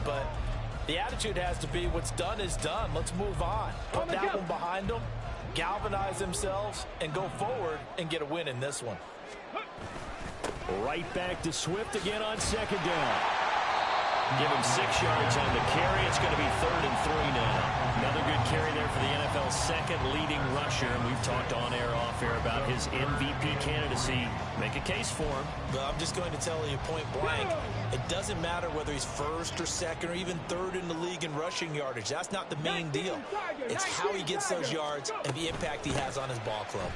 but the attitude has to be what's done is done. Let's move on. Put that one behind them, galvanize themselves, and go forward and get a win in this one. Right back to Swift again on second down. Give him 6 yards on the carry. It's going to be 3rd and 3 now. Another good carry there for the NFL's second leading rusher. And we've talked on air, off air about his MVP candidacy. Make a case for him. But I'm just going to tell you point blank, it doesn't matter whether he's 1st or 2nd or even 3rd in the league in rushing yardage. That's not the main deal. It's how he gets those yards and the impact he has on his ball club.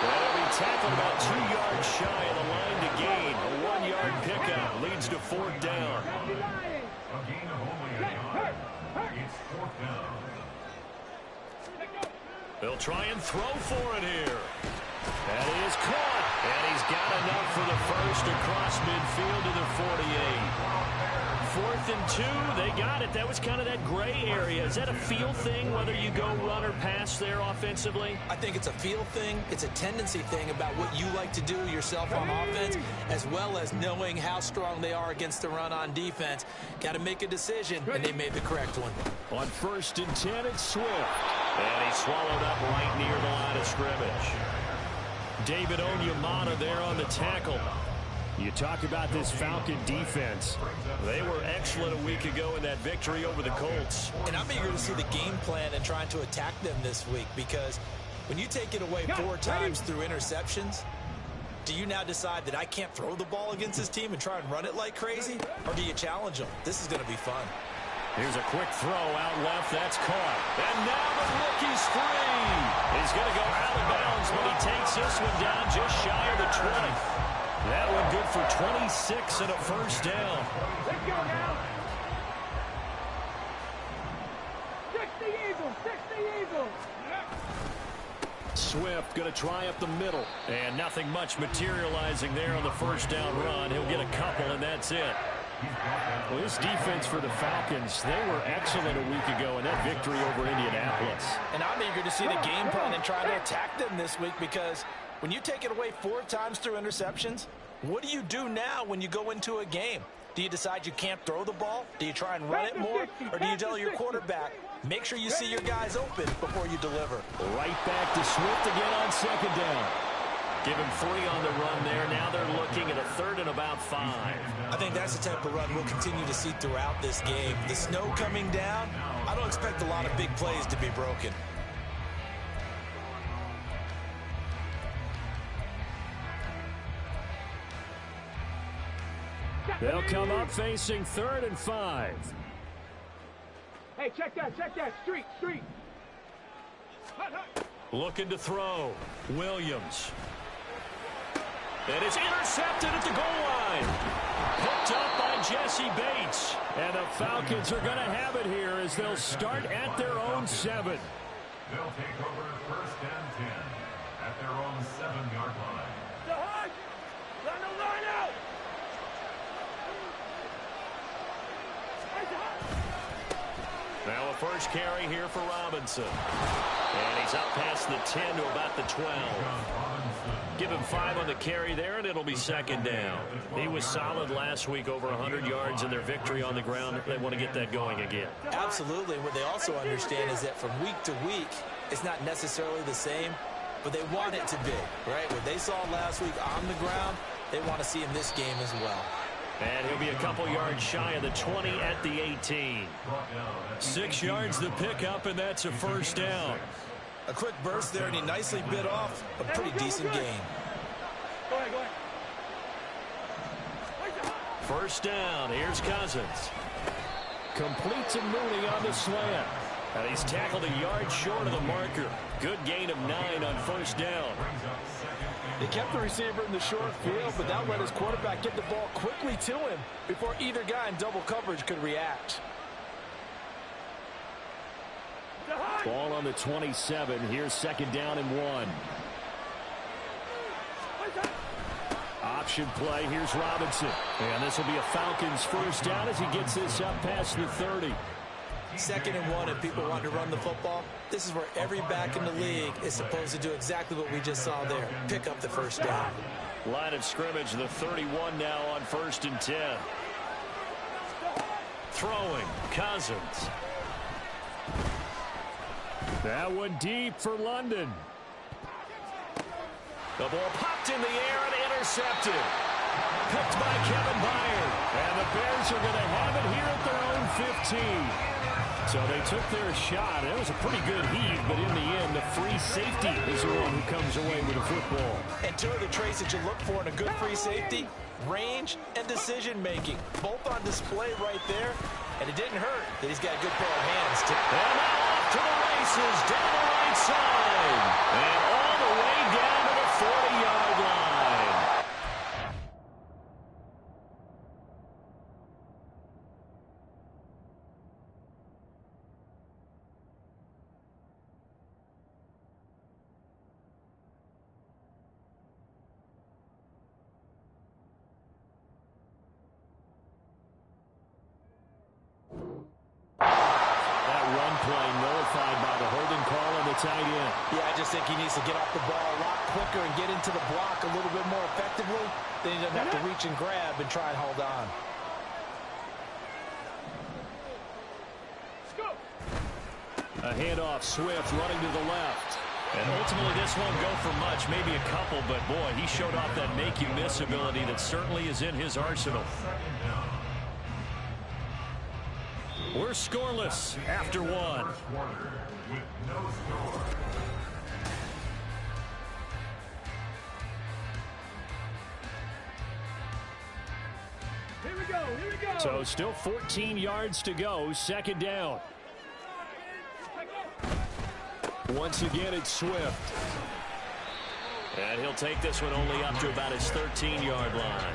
Well, he tackled about 2 yards shy of the line to gain. A 1-yard pickup leads to 4th down. They'll try and throw for it here. That is caught. And he's got enough for the first across midfield to the 48. 4th and 2, they got it. That was kind of that gray area. Is that a feel thing, whether you go run or pass there offensively? I think it's a feel thing. It's a tendency thing about what you like to do yourself on offense, as well as knowing how strong they are against the run on defense. Got to make a decision, and they made the correct one. On 1st and 10, it's Swift. And he swallowed up right near the line of scrimmage. David Onyemata there on the tackle. You talk about this Falcon defense. They were excellent a week ago in that victory over the Colts. And I'm eager to see the game plan and trying to attack them this week, because when you take it away 4 times through interceptions, do you now decide that I can't throw the ball against this team and try and run it like crazy? Or do you challenge them? This is going to be fun. Here's a quick throw out left. That's caught. And now the rookie's free. He's going to go out of bounds, but he takes this one down just shy of the 20. That one good for 26 and a first down. Let's go now. 60 Eagles, 60 Eagles. Swift going to try up the middle. And nothing much materializing there on the first down run. He'll get a couple, and that's it. Well, this defense for the Falcons, they were excellent a week ago in that victory over Indianapolis. And I'm eager to see the game plan and try to attack them this week, because when you take it away 4 times through interceptions, what do you do now when you go into a game? Do you decide you can't throw the ball? Do you try and run it more? Or do you tell your quarterback, make sure you see your guys open before you deliver? Right back to Swift again on second down. Give him 3 on the run there. Now they're looking at a 3rd and about 5. I think that's the type of run we'll continue to see throughout this game. The snow coming down, I don't expect a lot of big plays to be broken. They'll come up facing 3rd and 5. Hey, check that, street. Looking to throw. Williams. And it's intercepted at the goal line. Picked up by Jesse Bates. And the Falcons are going to have it here as they'll start at their own 7. They'll take over 1st and 10 at their own 7-yard line. The hunt! Run the line out! Now a first carry here for Robinson. And he's up past the 10 to about the 12. Give him 5 on the carry there, and it'll be 2nd down. He was solid last week, over 100 yards in their victory on the ground. They want to get that going again. Absolutely. What they also understand is that from week to week, it's not necessarily the same, but they want it to be, right? What they saw last week on the ground, they want to see in this game as well. And he'll be a couple yards shy of the 20 at the 18. 6 yards the pickup, and that's a first down. A quick burst there, and he nicely bit off a pretty decent gain. Go ahead. First down, here's Cousins. Complete to Mooney on the slant. And he's tackled a yard short of the marker. Good gain of 9 on first down. They kept the receiver in the short field, but that let his quarterback get the ball quickly to him before either guy in double coverage could react. Ball on the 27. Here's 2nd down and 1. Option play. Here's Robinson. And this will be a Falcons first down as he gets this up past the 30. 2nd and 1, if people want to run the football, this is where every back in the league is supposed to do exactly what we just saw there. Pick up the first down. Line of scrimmage, the 31 now on 1st and 10. throwing. Cousins. That one deep for London. The ball popped in the air and intercepted. Picked by Kevin Byard. And the Bears are going to have it here at their own 15. So they took their shot. It was a pretty good heave, but in the end, the free safety is the one who comes away with the football. And two of the traits that you look for in a good free safety, range and decision-making. Both on display right there. And it didn't hurt that he's got a good pair of hands, too. And now off to the races, down the right side. And all the way down to the 40-yard line. Tight end. Yeah, I just think he needs to get off the ball a lot quicker and get into the block a little bit more effectively. Then he doesn't have to reach and grab and try and hold on. A handoff, Swift running to the left. And ultimately this won't go for much, maybe a couple, but boy, he showed off that make-you-miss ability that certainly is in his arsenal. We're scoreless after one. With no score. Here we go, here we go. So still 14 yards to go, second down. Once again, it's Swift. And he'll take this one only up to about his 13-yard line.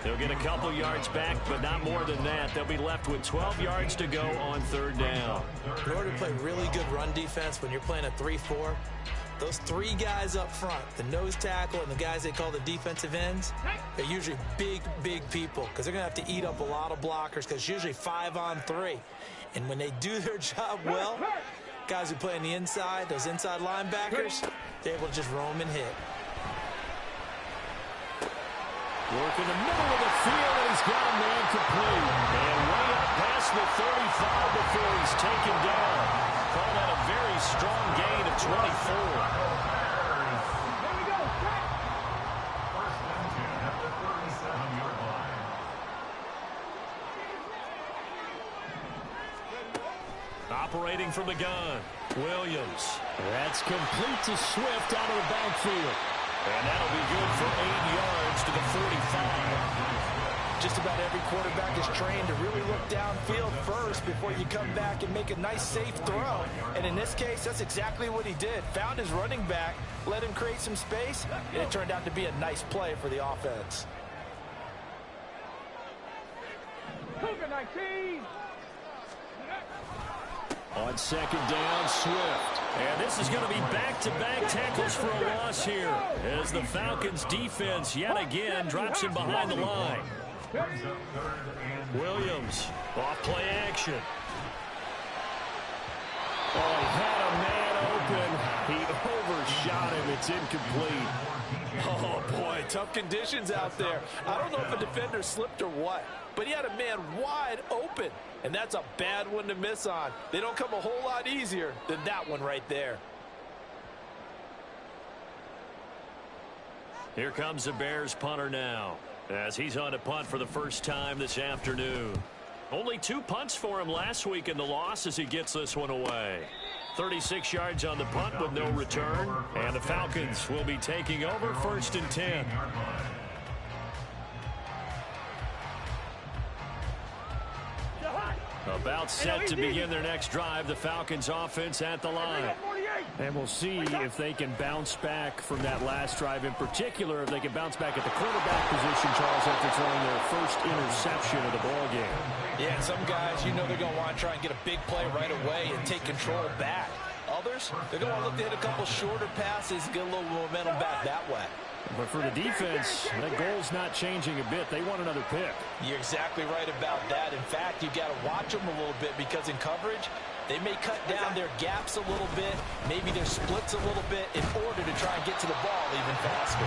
They'll get a couple yards back, but not more than that. They'll be left with 12 yards to go on third down. In order to play really good run defense when you're playing a 3-4, those three guys up front, the nose tackle and the guys they call the defensive ends, they're usually big, big people because they're going to have to eat up a lot of blockers because it's usually 5-on-3. And when they do their job well, guys who play on the inside, those inside linebackers, they're able to just roam and hit. Work in the middle of the field, and he's got a man complete. And way up past the 35 before he's taken down. Call that a very strong gain of 24. Here we go, set. First and 10 at the 37-yard line. Operating from the gun, Williams. That's complete to Swift out of the backfield. And that'll be good for 8 yards to the 45. Just about every quarterback is trained to really look downfield first before you come back and make a nice, safe throw. And in this case, that's exactly what he did. Found his running back, let him create some space, and it turned out to be a nice play for the offense. Cougar 19. On second down, Swift. And this is going to be back-to-back tackles for a loss here as the Falcons' defense yet again drops him behind the line. Williams, off play action. Oh, he had a man open. He overshot him. It's incomplete. Oh, boy, tough conditions out there. I don't know if a defender slipped or what, but he had a man wide open. And that's a bad one to miss on. They don't come a whole lot easier than that one right there. Here comes the Bears punter now, as he's on to punt for the first time this afternoon. Only 2 punts for him last week in the loss as he gets this one away. 36 yards on the punt with no return. And the Falcons will be taking over first and 10. About set to begin their next drive. The Falcons offense at the line. And we'll see if they can bounce back from that last drive. In particular, if they can bounce back at the quarterback position, Charles, after throwing their first interception of the ballgame. Yeah, and some guys, you know they're going to want to try and get a big play right away and take control back. Others, they're going to want to look to hit a couple shorter passes and get a little momentum back that way. But for the defense, that goal's not changing a bit. They want another pick. You're exactly right about that. In fact, you've got to watch them a little bit because in coverage, they may cut down their gaps a little bit, maybe their splits a little bit in order to try and get to the ball even faster.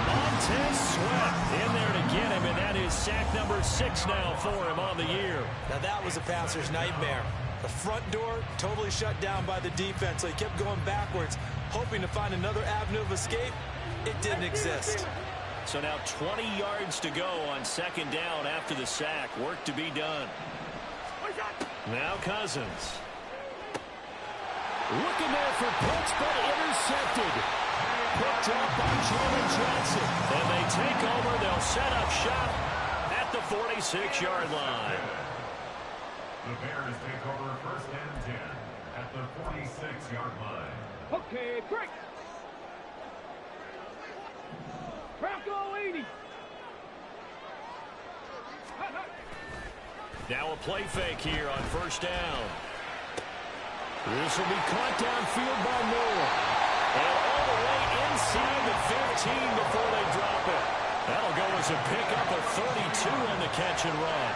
Montez Sweat in there to get him, and that is sack number 6 now for him on the year. Now that was a passer's nightmare. The front door totally shut down by the defense, so he kept going backwards, hoping to find another avenue of escape. It didn't exist. So now 20 yards to go on second down after the sack. Work to be done. Now Cousins. Looking there for Pitts, but intercepted. Picked up by Jalen Johnson. And they take over. They'll set up shop at the 46-yard line. The Bears take over first and 10 at the 46-yard line. Okay, quick. Bronco 80. Now a play fake here on first down. This will be caught downfield by Moore. And all the way inside the 15 before they drop it. That'll go as a pickup of 32 on the catch and run.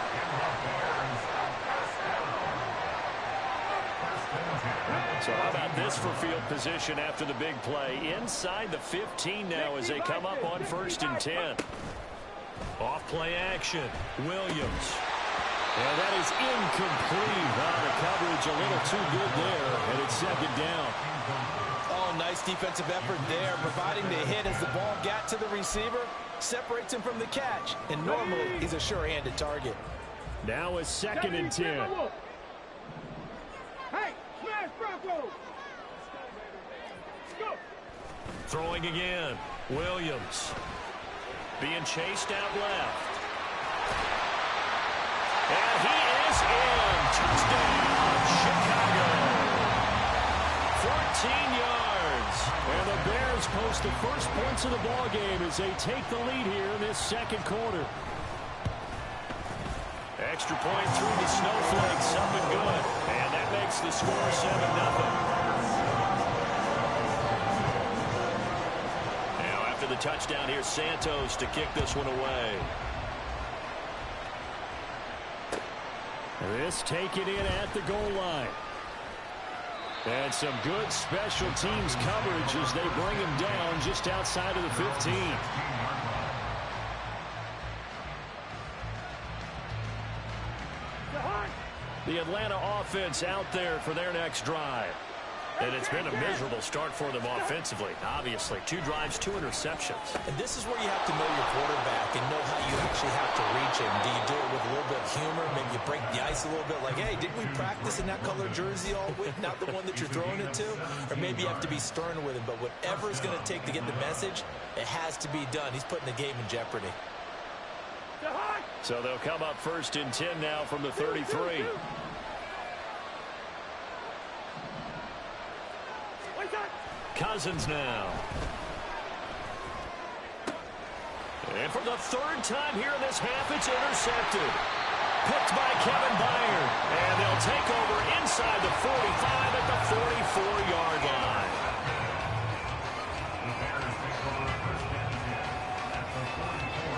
So how about this for field position after the big play? Inside the 15 now as they come up on first and 10. Off play action. Williams. And that is incomplete. The coverage a little too good there, and it's second down. Oh, nice defensive effort there, providing the hit as the ball got to the receiver, separates him from the catch, and normally he's a sure-handed target. Now a second and 10. Hey, smash Bronco. Go. Throwing again. Williams. Being chased out left. And he is in. Touchdown, Chicago. 14 yards. And the Bears post the first points of the ball game as they take the lead here in this second quarter. Extra point through the snowflakes. Something good. And that makes the score 7-0. Now after the touchdown, here's Santos to kick this one away. This taken in at the goal line. And some good special teams coverage as they bring him down just outside of the 15. The Atlanta offense out there for their next drive. And it's been a miserable start for them offensively. Obviously, 2 drives, 2 interceptions. And this is where you have to know your quarterback and know how you actually have to reach him. Do you do it with a little bit of humor? Maybe you break the ice a little bit like, hey, didn't we practice in that color jersey all week? Not the one that you're throwing it to? Or maybe you have to be stern with him. But whatever it's going to take to get the message, it has to be done. He's putting the game in jeopardy. So they'll come up first and 10 now from the 33. Cousins now. And for the third time here in this half, it's intercepted. Picked by Kevin Byard. And they'll take over inside the 45 at the 44-yard line. The Bears take over first and 10 at the 44-yard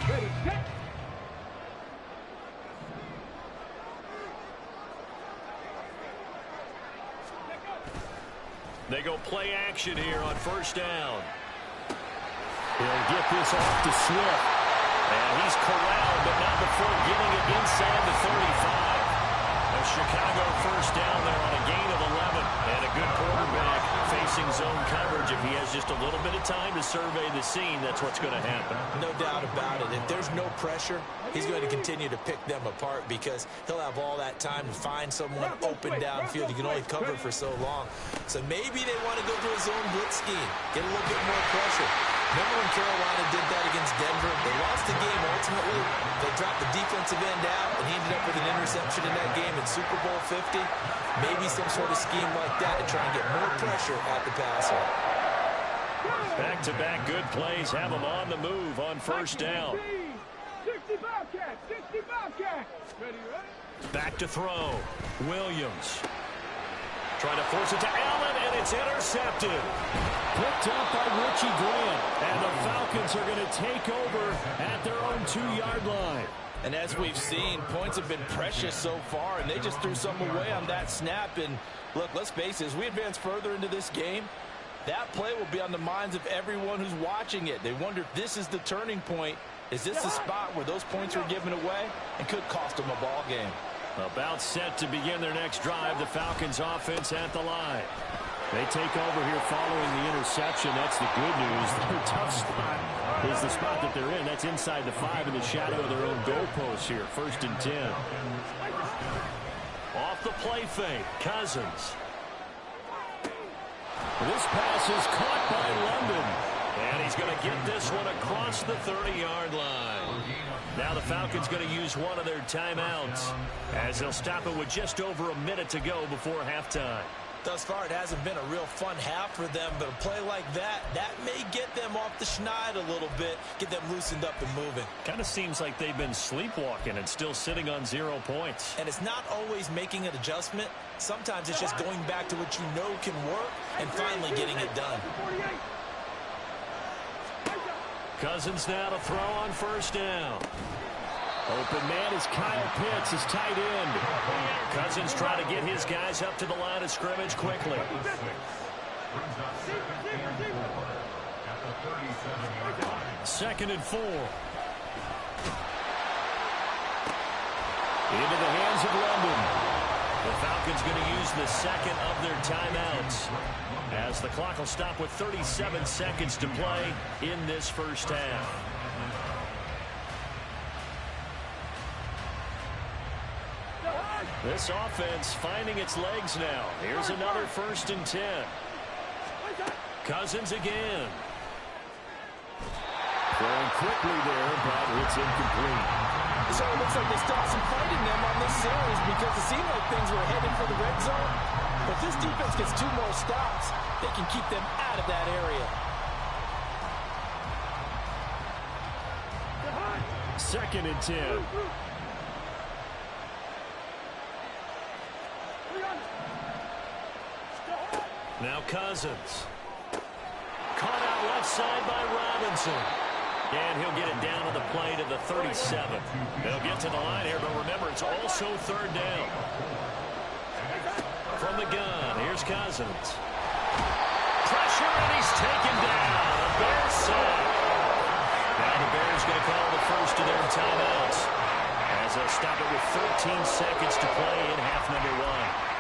line. Ready, set. They go play action here on first down. He'll get this off to Swift. And he's corralled, but not before getting it inside the 35. A Chicago first down there on a gain of 11. And a good quarterback facing zone coverage. If he has just a little bit of time to survey the scene, that's what's going to happen. No doubt about it. If there's no pressure, he's going to continue to pick them apart because he'll have all that time to find someone open downfield. You can only cover for so long. So maybe they want to go to a zone blitz scheme, get a little bit more pressure. Remember when Carolina did that against Denver? They lost the game ultimately. They dropped the defensive end out, and he ended up with an interception in that game in Super Bowl 50. Maybe some sort of scheme like that to try and get more pressure at the passer. Back-to-back good plays have them on the move on first down. 60 Bobcat, 60 Bobcat. Ready, ready? Back to throw. Williams. Trying to force it to Allen, and it's intercepted. Picked up by Richie Grant. And the Falcons are going to take over at their own 2-yard line. And as we've seen, points have been precious so far, and they just threw some away on that snap. And look, let's face it, as we advance further into this game, that play will be on the minds of everyone who's watching it. They wonder if this is the turning point. Is this the spot where those points are given away and could cost them a ball game? About set to begin their next drive, the Falcons offense at the line. They take over here following the interception. That's the good news. Their tough spot is the spot that they're in. That's inside the 5 in the shadow of their own goalpost here. 1st and 10. Off the play fake, Cousins. This pass is caught by London. And he's going to get this one across the 30-yard line. Now the Falcons going to use one of their timeouts as they'll stop it with just over a minute to go before halftime. Thus far, it hasn't been a real fun half for them, but a play like that may get them off the schneid a little bit, get them loosened up and moving. Kind of seems like they've been sleepwalking and still sitting on 0 points. And it's not always making an adjustment. Sometimes it's just going back to what you know can work and finally getting it done. Cousins now to throw on 1st down. Open man is Kyle Pitts, his tight end. Cousins trying to get his guys up to the line of scrimmage quickly. 2nd and 4. Into the hands of London. The Falcons going to use the second of their timeouts as the clock will stop with 37 seconds to play in this first half. This offense finding its legs now. Here's another 1st and 10. Cousins again. Throwing quickly there, but it's incomplete. So it looks like they still have some fight in them on this series because it seemed like things were headed for the red zone. But if this defense gets 2 more stops, they can keep them out of that area. 2nd and 10. Now Cousins. Caught out left side by Robinson. And he'll get it down to the play to the 37. They'll get to the line here, but remember, it's also 3rd down. From the gun, here's Cousins. Pressure, and he's taken down. The Bears sack. Now the Bears going to call the first of their timeouts as they'll stop it with 13 seconds to play in half number 1.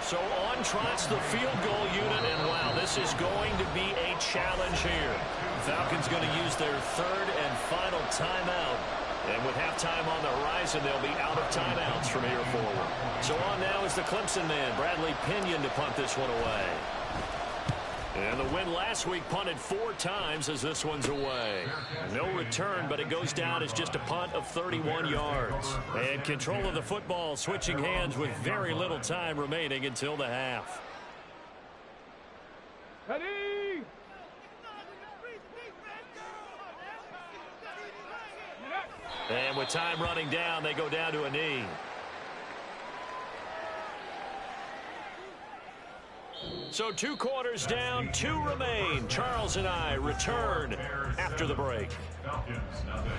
So on trots the field goal unit, and wow, this is going to be a challenge here. Falcons going to use their 3rd and final timeout. And with halftime on the horizon, they'll be out of timeouts from here forward. So on now is the Clemson man, Bradley Pinion, to punt this one away. And the win last week punted 4 times as this one's away. No return, but it goes down as just a punt of 31 yards. And control of the football switching hands with very little time remaining until the half. Ready? And with time running down, they go down to a knee. So 2 quarters down, 2 remain. Charles and I return after the break. Falcons, nothing.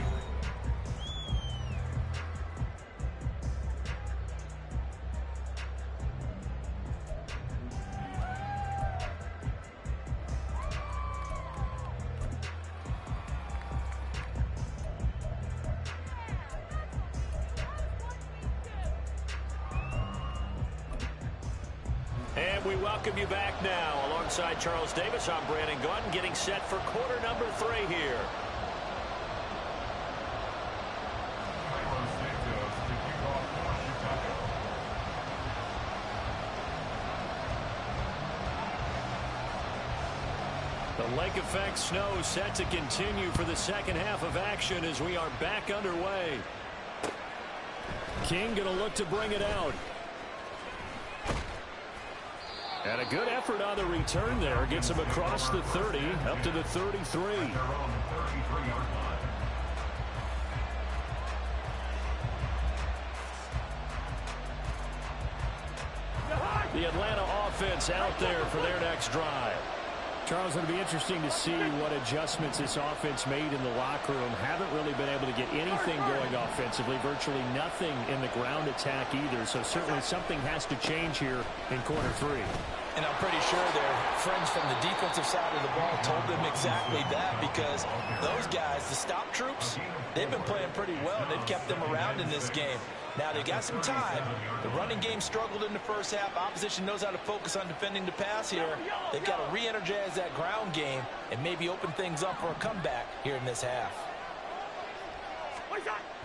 And we welcome you back now. Alongside Charles Davis, I'm Brandon Gaudin, getting set for quarter number 3 here. Carlos Santos to kick off for Chicago. The lake effect snow set to continue for the second half of action as we are back underway. King going to look to bring it out. And a good effort on the return there. Gets him across the 30, up to the 33. offense out there for their next drive. Charles, it'll be interesting to see what adjustments this offense made in the locker room. Haven't really been able to get anything going offensively, virtually nothing in the ground attack either. So certainly something has to change here in quarter three. And I'm pretty sure their friends from the defensive side of the ball told them exactly that, because those guys, the stop troops, they've been playing pretty well. They've kept them around in this game. Now, they got some time. The running game struggled in the first half. Opposition knows how to focus on defending the pass here. They've got to re-energize that ground game and maybe open things up for a comeback here in this half.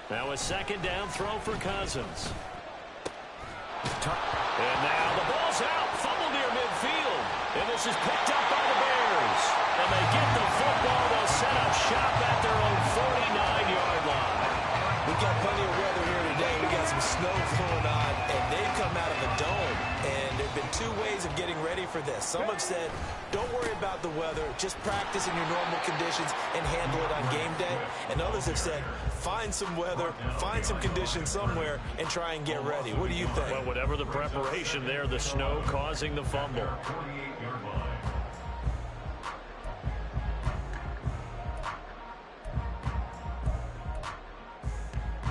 Now a second down throw for Cousins. And now the ball's out. Fumble near midfield. And this is picked up by the Bears. And they get the football. They'll set up shop at their own 49-yard line. We've got plenty of weather here today. We got some snow going on, and they've come out of the dome. And there have been two ways of getting ready for this. Some have said, don't worry about the weather. Just practice in your normal conditions and handle it on game day. And others have said, find some weather, find some conditions somewhere, and try and get ready. What do you think? Well, whatever the preparation there, the snow causing the fumble.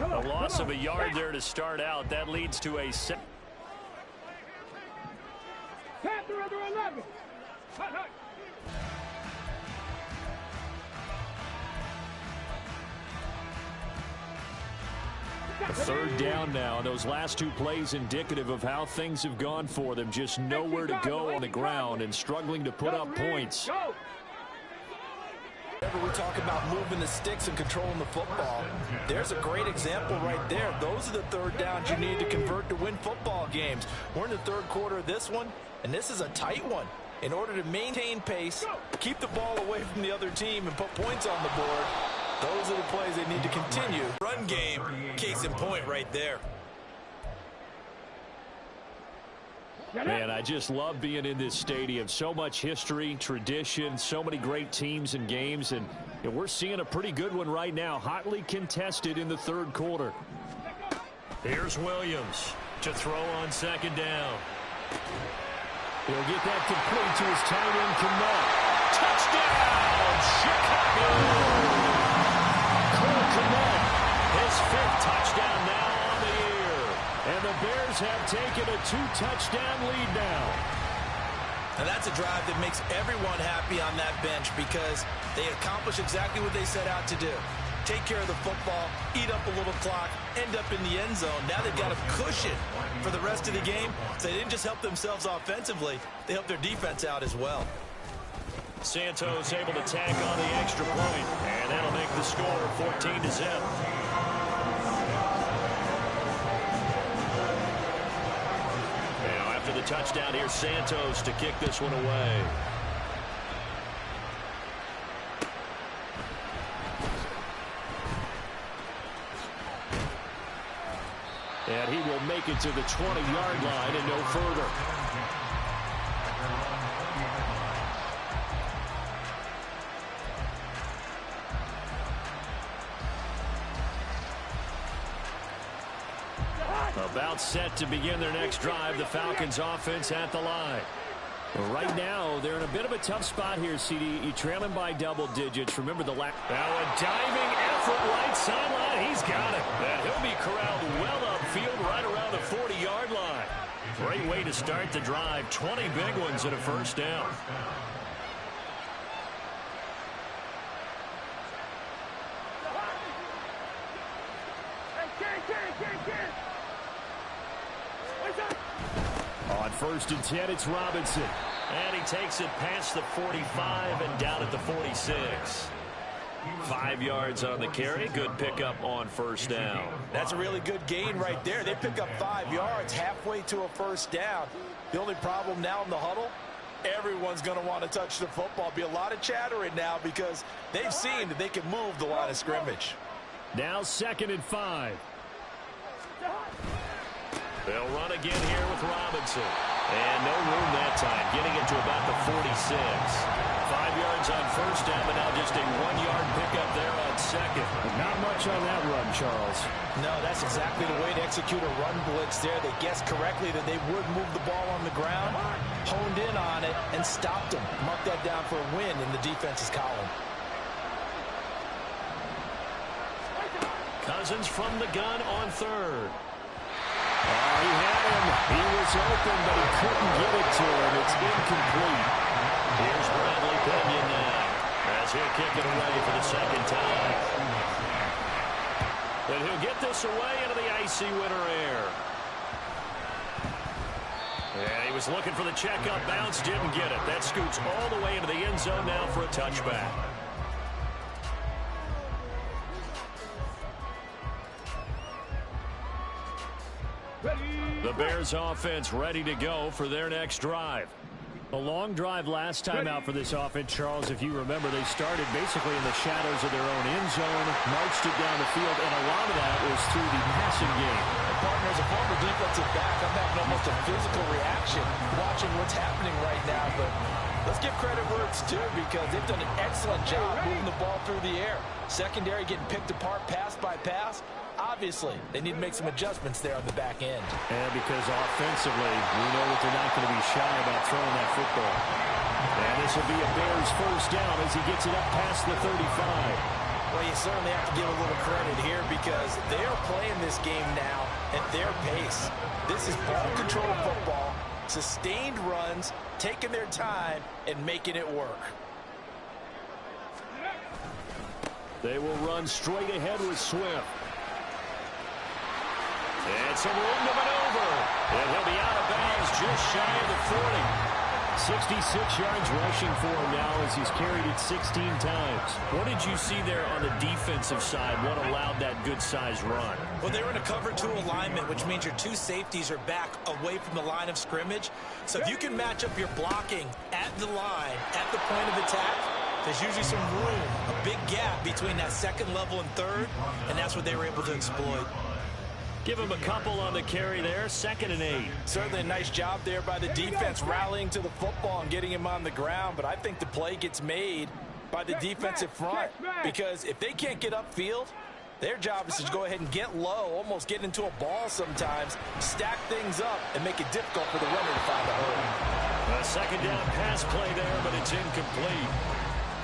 A loss of a yard there to start out. That leads to a set. Panther under 11. Hut. Third down now. Those last two plays indicative of how things have gone for them. Just nowhere to go on the ground and struggling to put up points. Whenever we talk about moving the sticks and controlling the football, there's a great example right there. Those are the third downs you need to convert to win football games. We're in the third quarter of this one, and this is a tight one. In order to maintain pace, keep the ball away from the other team, and put points on the board, those are the plays they need to continue. Run game, case in point right there. Man, I just love being in this stadium. So much history, tradition, so many great teams and games, and we're seeing a pretty good one right now. Hotly contested in the third quarter. Here's Williams to throw on second down. He'll get that complete to his tight end, Kmet. Touchdown, Chicago! Cole Kmet, his fifth touchdown now on the year. And the Bears have taken a 2-touchdown lead now. And that's a drive that makes everyone happy on that bench, because they accomplish exactly what they set out to do. Take care of the football, eat up a little clock, end up in the end zone. Now they've got a cushion for the rest of the game. So they didn't just help themselves offensively, they helped their defense out as well. Santos able to tack on the extra point, and that'll make the score 14-0. Now after the touchdown, here's Santos to kick this one away. And he will make it to the 20-yard line and no further. About set to begin their next drive, the Falcons offense at the line. Right now, they're in a bit of a tough spot here, CD. You're trailing by double digits. Remember the lack. Now a diving effort right sideline. He's got it. And he'll be corralled well upfield right around the 40-yard line. Great way to start the drive. 20 big ones and a first down. On 1st and 10, it's Robinson. And he takes it past the 45 and down at the 46. 5 yards on the carry. Good pickup on first down. That's a really good gain right there. They pick up 5 yards halfway to a first down. The only problem now in the huddle, everyone's going to want to touch the football. Be a lot of chattering now because they've seen that they can move the line of scrimmage. Now 2nd and 5. They'll run again here with Robinson. And no room that time, getting it to about the 46. 5 yards on first down, but now just a 1-yard pickup there on second. Not much on that run, Charles. No, that's exactly the way to execute a run blitz there. They guessed correctly that they would move the ball on the ground. honed in on it and stopped them. Mark that down for a win in the defense's column. Cousins from the gun on third. Oh, he had him. He was open, but he couldn't get it to him. It's incomplete. Here's Bradley Pinion now as he'll kick it away for the second time. And he'll get this away into the icy winter air. Yeah, he was looking for the checkup bounce, didn't get it. That scoots all the way into the end zone now for a touchback. The Bears offense ready to go for their next drive. A long drive last time out for this offense, Charles. If you remember, they started basically in the shadows of their own end zone, marched it down the field, and a lot of that was through the passing game. And partner, as a former defensive back, I'm having almost a physical reaction watching what's happening right now. But let's give credit where it's due, because they've done an excellent job moving the ball through the air. Secondary getting picked apart pass by pass. Obviously, they need to make some adjustments there on the back end. And because offensively, we know that they're not going to be shy about throwing that football. And this will be a Bears first down as he gets it up past the 35. Well, you certainly have to give a little credit here, because they are playing this game now at their pace. This is ball control football, sustained runs, taking their time, and making it work. They will run straight ahead with Swift. And some room to maneuver. And he'll be out of bounds just shy of the 40. 66 yards rushing for him now as he's carried it 16 times. What did you see there on the defensive side? What allowed that good-sized run? Well, they were in a cover 2 alignment, which means your 2 safeties are back away from the line of scrimmage. So if you can match up your blocking at the line, at the point of attack, there's usually some room, a big gap between that second level and third, and that's what they were able to exploit. Give him a couple on the carry there, 2nd and 8. Certainly a nice job there by the defense, rallying to the football and getting him on the ground. But I think the play gets made by the defensive front, because if they can't get upfield, their job is to go ahead and get low, almost get into a ball sometimes, stack things up, and make it difficult for the runner to find a hole. A second down pass play there, but it's incomplete.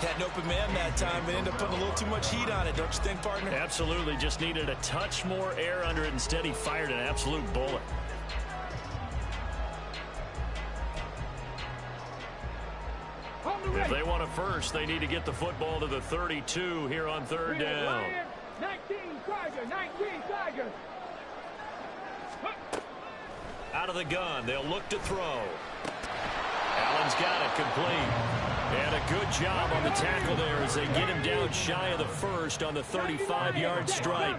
Had an open man that time, but ended up putting a little too much heat on it, don't you think, partner? Absolutely. Just needed a touch more air under it. Instead, he fired an absolute bullet. If they want a first, they need to get the football to the 32 here on 3rd down. 19 Tigers. Out of the gun. They'll look to throw. Allen's got it complete. And a good job on the tackle there as they get him down shy of the first on the 35-yard strike.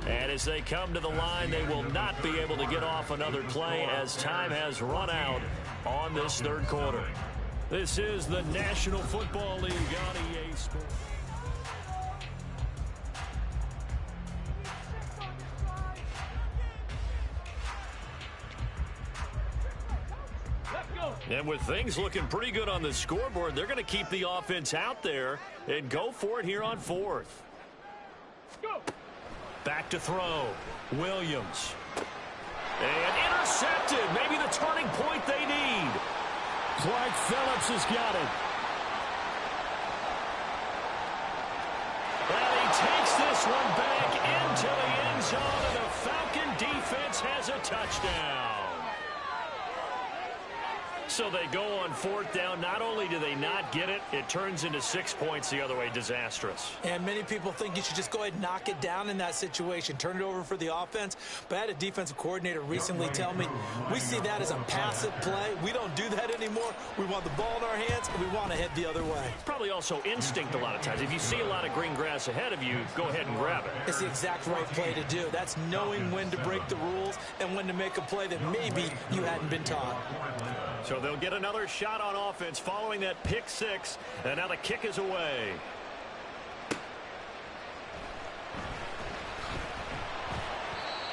And as they come to the line, they will not be able to get off another play as time has run out on this 3rd quarter. This is the National Football League on EA Sports. And with things looking pretty good on the scoreboard, they're going to keep the offense out there and go for it here on 4th. Go. Back to throw. Williams. And intercepted. Maybe the turning point they need. Clark Phillips has got it. And he takes this one back into the end zone, and the Falcon defense has a touchdown. So they go on 4th down. Not only do they not get it, it turns into 6 points the other way. Disastrous. And many people think you should just go ahead and knock it down in that situation. Turn it over for the offense. But I had a defensive coordinator recently tell me, we see that as a passive play. We don't do that anymore. We want the ball in our hands, and we want to head the other way. Probably also instinct a lot of times. If you see a lot of green grass ahead of you, go ahead and grab it. It's the exact right play to do. That's knowing when to break the rules and when to make a play that maybe you hadn't been taught. So they'll get another shot on offense following that pick 6, and now the kick is away.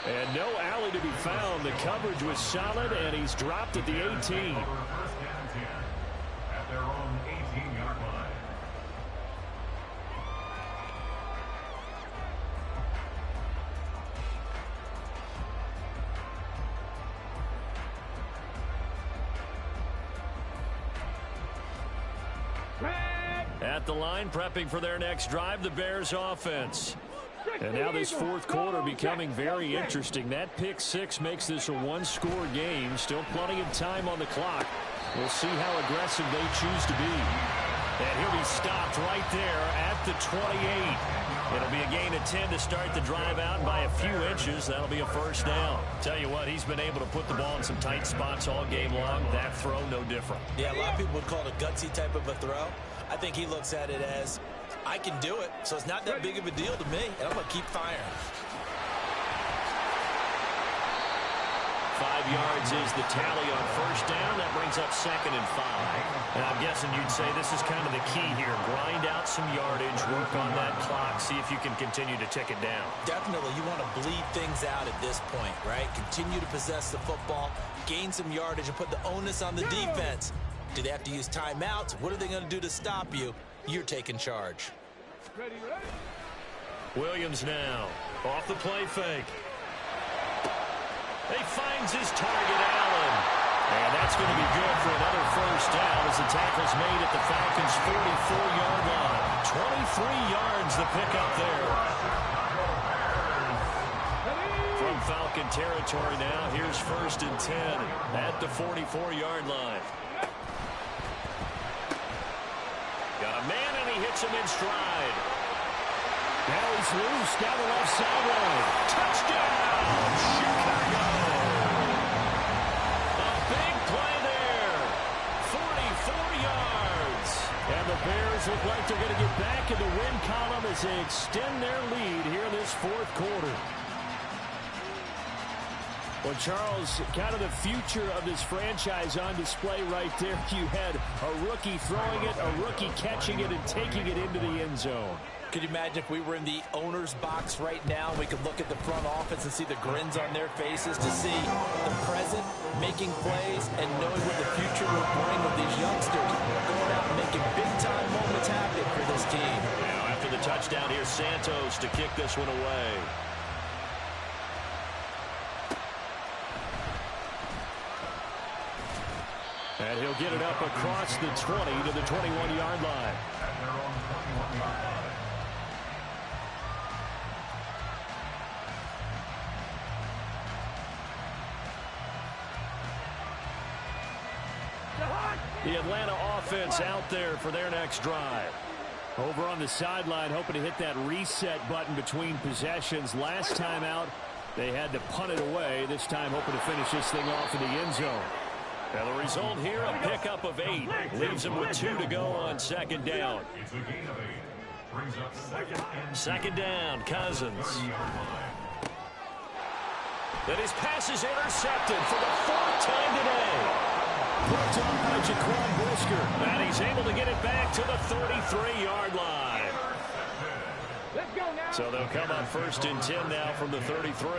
And no alley to be found. The coverage was solid, and he's dropped at the 18. First and 10 at their own 18-yard line. At the line, prepping for their next drive, the Bears offense. And now this fourth quarter becoming very interesting. That pick six makes this a one-score game. Still plenty of time on the clock. We'll see how aggressive they choose to be. And he'll be stopped right there at the 28. It'll be a gain of 10 to start the drive out. By a few inches, that'll be a first down. Tell you what, he's been able to put the ball in some tight spots all game long. That throw, no different. Yeah, a lot of people would call it a gutsy type of a throw. I think he looks at it as, I can do it, so it's not that big of a deal to me, and I'm going to keep firing. 5 yards is the tally on first down. That brings up 2nd and 5. And I'm guessing you'd say this is kind of the key here. Grind out some yardage, work on that clock, see if you can continue to tick it down. Definitely, you want to bleed things out at this point, right? Continue to possess the football, gain some yardage, and put the onus on the defense. Do they have to use timeouts? What are they going to do to stop you? You're taking charge. Ready. Williams now off the play fake. He finds his target, Allen. And that's going to be good for another first down as the tackle's made at the Falcons' 44-yard line. 23 yards the pickup there. From Falcon territory now, here's 1st and 10 at the 44-yard line. Got a man, and he hits him in stride. Now he's loose down the left sideline. Touchdown, Chicago! A big play there. 44 yards. And the Bears look like they're going to get back in the win column as they extend their lead here in this fourth quarter. Well, Charles, kind of the future of this franchise on display right there. You had a rookie throwing it, a rookie catching it, and taking it into the end zone. Could you imagine if we were in the owner's box right now, we could look at the front office and see the grins on their faces to see the present, making plays, and knowing what the future will bring with these youngsters going out and making big-time moments happen for this team. Now, after the touchdown, here's Santos to kick this one away. And he'll get it up across the 20 to the 21-yard line. At their own 21-yard line. The Atlanta offense out there for their next drive. Over on the sideline, hoping to hit that reset button between possessions. Last time out, they had to punt it away. This time, hoping to finish this thing off in the end zone. And the result here, a pickup of 8. Leaves them with 2 to go on 2nd down. It's a gain of 8. Brings up 2nd down, Cousins. That his pass is intercepted for the 4th time today. Put on by Jaquan Brisker. And he's able to get it back to the 33-yard line. Let's go now. So they'll come on 1st and 10 now from the 33.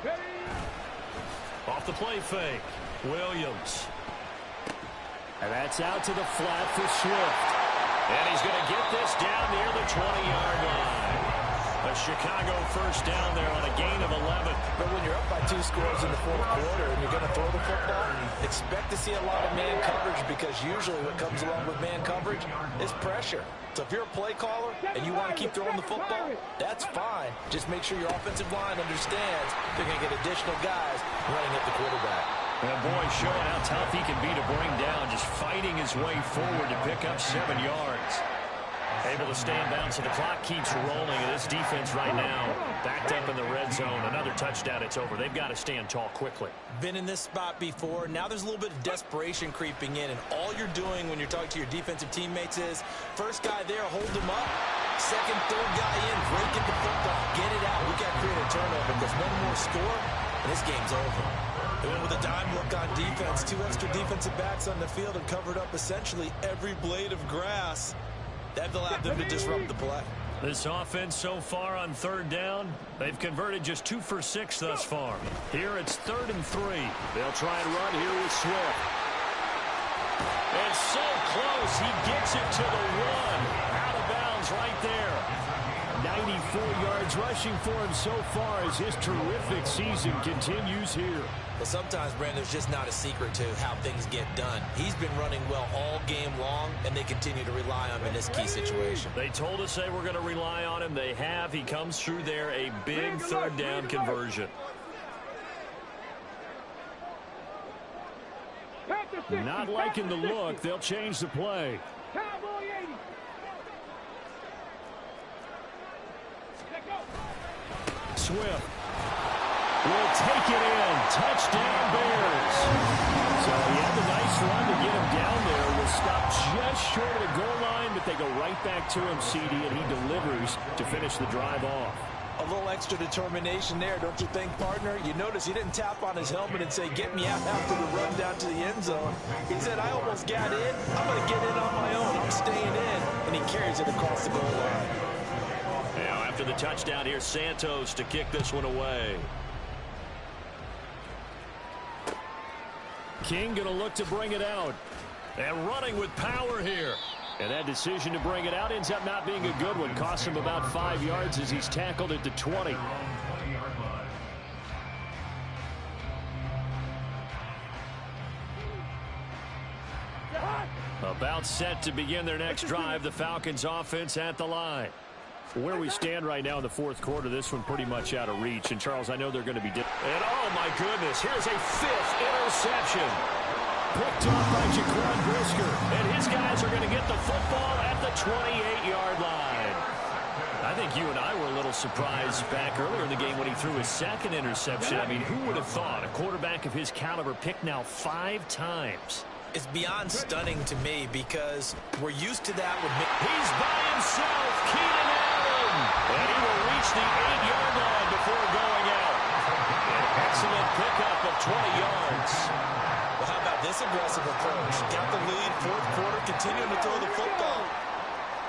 Ready. Off the play fake, Williams. And that's out to the flat for Swift. And he's going to get this down near the 20-yard line. A Chicago first down there on a gain of 11. But when you're up by 2 scores in the fourth quarter and you're going to throw the football, expect to see a lot of man coverage, because usually what comes along with man coverage is pressure. So if you're a play caller and you want to keep throwing the football, that's fine. Just make sure your offensive line understands they're going to get additional guys running at the quarterback. And boy, showing how tough he can be to bring down, just fighting his way forward to pick up 7 yards. Able to stay in bounds, so the clock keeps rolling, and this defense right now backed up in the red zone. Another touchdown, it's over. They've got to stand tall quickly. Been in this spot before. Now there's a little bit of desperation creeping in, and all you're doing when you're talking to your defensive teammates is, first guy there, hold him up. Second, third guy in, break at the football, get it out. We got to create a turnover, because one more score, and this game's over. They went with a dime look on defense. 2 extra defensive backs on the field and covered up essentially every blade of grass. That allowed them to disrupt the play. This offense so far on 3rd down, they've converted just 2 for 6 thus far. Here it's 3rd and 3. They'll try and run here with Swift. And so close, he gets it to the 1. Out of bounds right there. 94 yards rushing for him so far as his terrific season continues here. Well, sometimes, Brandon, there's just not a secret to how things get done. He's been running well all game long, and they continue to rely on him in this key situation. They told us they were going to rely on him. They have. He comes through there, a big third down conversion. Not liking the look. They'll change the play. Cowboy 80. Let go. Swift will take it in. Touchdown, Bears. So he had the nice run to get him down there. Was stopped just short of the goal line, but they go right back to him, CD, and he delivers to finish the drive off. A little extra determination there, don't you think, partner? You notice he didn't tap on his helmet and say, get me out after the run down to the end zone. He said, I almost got in. I'm going to get in on my own. I'm staying in. And he carries it across the goal line. Now, after the touchdown, here's Santos to kick this one away. King going to look to bring it out. And running with power here. And that decision to bring it out ends up not being a good one. Costs him about 5 yards as he's tackled at the 20. About set to begin their next drive. The Falcons offense at the line. Where we stand right now in the fourth quarter, this one pretty much out of reach. And, Charles, I know they're going to be different. And, oh, my goodness, here's a 5th interception. Picked off by Jaquan Brisker. And his guys are going to get the football at the 28-yard line. I think you and I were a little surprised back earlier in the game when he threw his second interception. I mean, who would have thought a quarterback of his caliber picked now 5 times? It's beyond stunning to me because we're used to that with He's by himself, Keenan Allen. And he will reach the 8-yard line before going out. An excellent pickup of 20 yards. Well, how about this aggressive approach? Got the lead, fourth quarter, continuing to throw the football.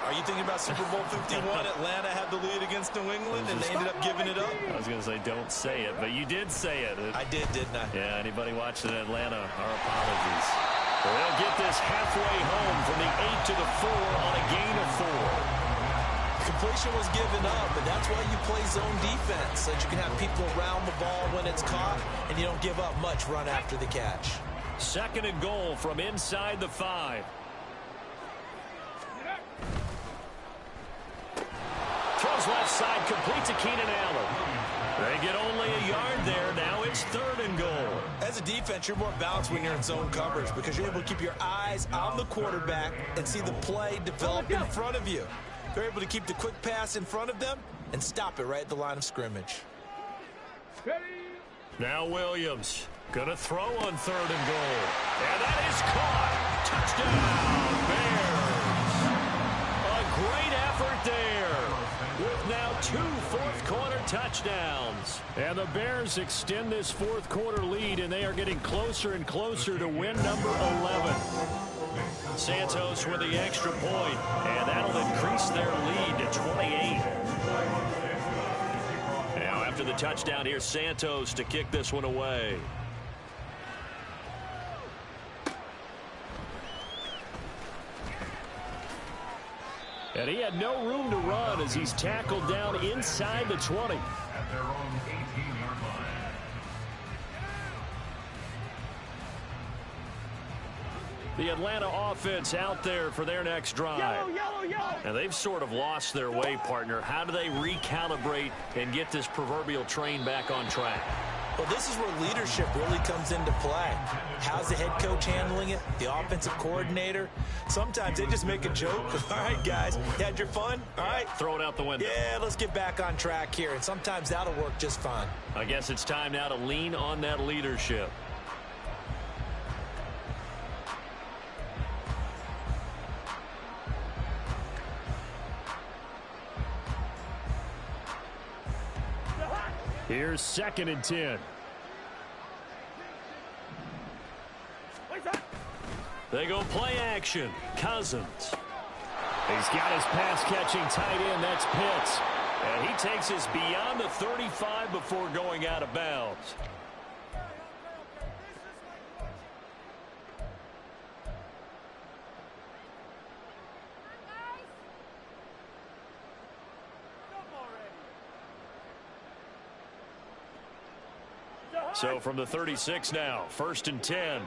Are you thinking about Super Bowl 51? Atlanta had the lead against New England, and they ended up giving it up? I was going to say, don't say it, but you did say it. I did, didn't I? Yeah, anybody watching Atlanta, our apologies. They'll get this halfway home from the 8 to the 4 on a gain of 4. Completion was given up, but that's why you play zone defense, so that you can have people around the ball when it's caught, and you don't give up much run after the catch. 2nd and goal from inside the 5. Throws left side, complete to Keenan Allen. They get only a yard there. Now it's 3rd and goal. As a defense, you're more balanced when you're in zone coverage because you're able to keep your eyes on the quarterback and see the play develop in front of you. They're able to keep the quick pass in front of them and stop it right at the line of scrimmage. Now Williams gonna throw on 3rd and goal. And that is caught. Touchdown, Bears. A great effort there with now 2 fourth-quarter touchdowns. And the Bears extend this fourth-quarter lead, and they are getting closer and closer to win number 11. Santos with the extra point, and that'll increase their lead to 28. Now after the touchdown, here's Santos to kick this one away. And he had no room to run as he's tackled down inside the 20. At their own 18-yard line. The Atlanta offense out there for their next drive. Yellow. And they've sort of lost their way, partner. How do they recalibrate and get this proverbial train back on track? Well, this is where leadership really comes into play. How's the head coach handling it? The offensive coordinator? Sometimes they just make a joke. All right, guys, you had your fun? All right. Throw it out the window. Yeah, let's get back on track here. And sometimes that'll work just fine. I guess it's time now to lean on that leadership. Here's 2nd and 10. They go play action. Cousins. He's got his pass-catching tight end. That's Pitts. And he takes us beyond the 35 before going out of bounds. So from the 36 now, 1st and 10.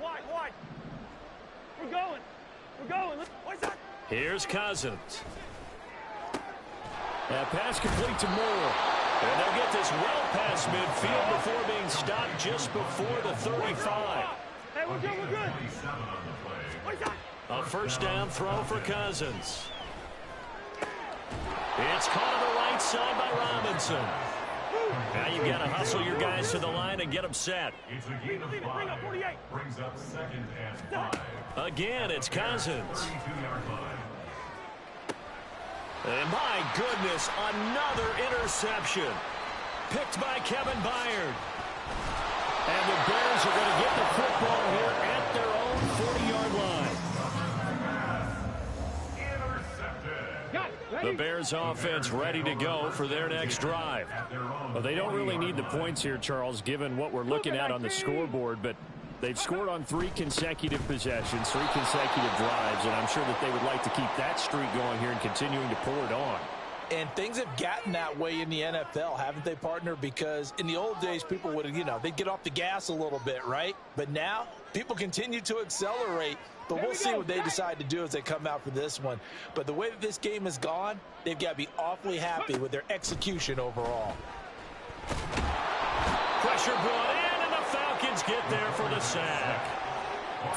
Wide. We're going. What's that? Here's Cousins. That pass complete to Moore. And they'll get this well past midfield before being stopped just before the 35. Hey, we're good. What's that? A first down throw for Cousins. It's caught on the right side by Robinson. Now you've got to hustle your guys to the line and get them set. It's a gain of 5. Brings up 2nd and 5. Again, it's Cousins. 32-yard line. And my goodness, another interception. Picked by Kevin Byard. And the Bears are going to get the football here at their own 40-yard line. The Bears offense ready to go for their next drive. Well, they don't really need the points here, Charles, given what we're looking at on the scoreboard, but they've scored on 3 consecutive possessions, 3 consecutive drives, and I'm sure that they would like to keep that streak going here and continuing to pour it on. And things have gotten that way in the NFL, haven't they, partner? Because in the old days, people would, they'd get off the gas a little bit, right? But now, people continue to accelerate. But we'll see what they decide to do as they come out for this one. But the way that this game has gone, they've got to be awfully happy with their execution overall. Pressure brought in, and the Falcons get there for the sack.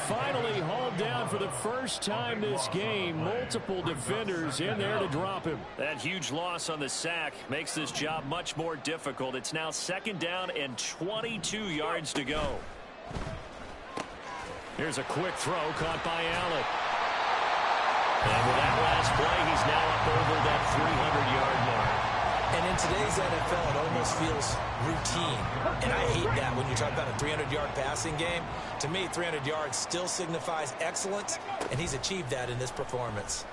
Finally hauled down for the first time this game. Multiple defenders in there to drop him. That huge loss on the sack makes this job much more difficult. It's now 2nd down and 22 yards to go. Here's a quick throw caught by Allen. And with that last play, he's now up over that 300-yard mark. And in today's NFL, it almost feels routine. And I hate that when you talk about a 300-yard passing game. To me, 300 yards still signifies excellence, and he's achieved that in this performance.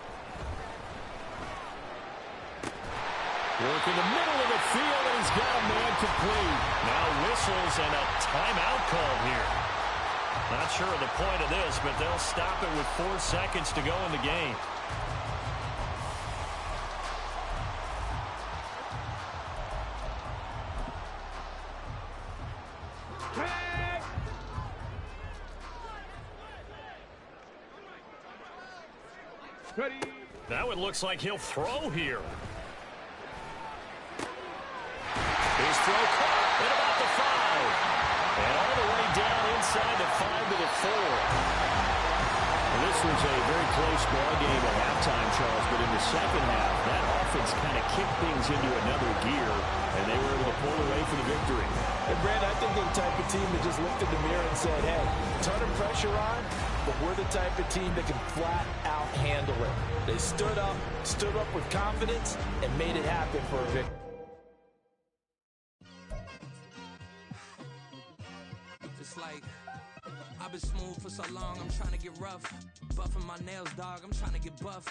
Work in the middle of the field, and he's got a man complete. Now whistles and a timeout call here. Not sure of the point of this, but they'll stop it with 4 seconds to go in the game. Ready. Now it looks like he'll throw here. His throw caught at about the 5. And all the way down inside the 5 to the 4. Well, this was a very close ball game at halftime, Charles, but in the second half, that offense kind of kicked things into another gear, and they were able to pull away for the victory. And, Brad, I think they're the type of team that just looked in the mirror and said, hey, a ton of pressure on, but we're the type of team that can flat out handle it. They stood up with confidence, and made it happen for a victory. Like, I've been smooth for so long, I'm trying to get rough. Buffing my nails, dog, I'm trying to get buff.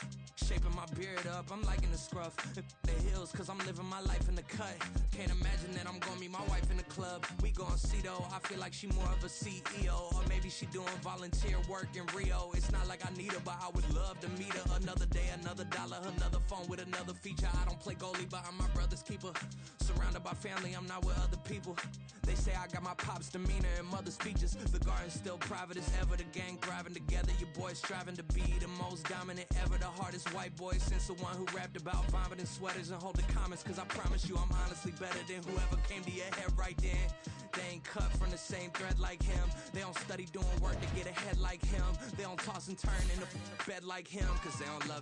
Shaping my beard up, I'm liking the scruff. The hills, cause I'm living my life in the cut. Can't imagine that I'm gonna meet my wife in the club. We gon' see though, I feel like she more of a CEO. Or maybe she doing volunteer work in Rio. It's not like I need her, but I would love to meet her. Another day, another dollar, another phone with another feature. I don't play goalie, but I'm my brother's keeper. Surrounded by family, I'm not with other people. They say I got my pop's demeanor and mother's speeches. The garden's still private as ever. The gang thriving together. Your boys striving to be the most dominant ever. The hardest white boy since the one who rapped about vomiting sweaters and holding comments. Cause I promise you I'm honestly better than whoever came to your head right then. They ain't cut from the same thread like him. They don't study doing work to get ahead like him. They don't toss and turn in the bed like him. Cause they don't love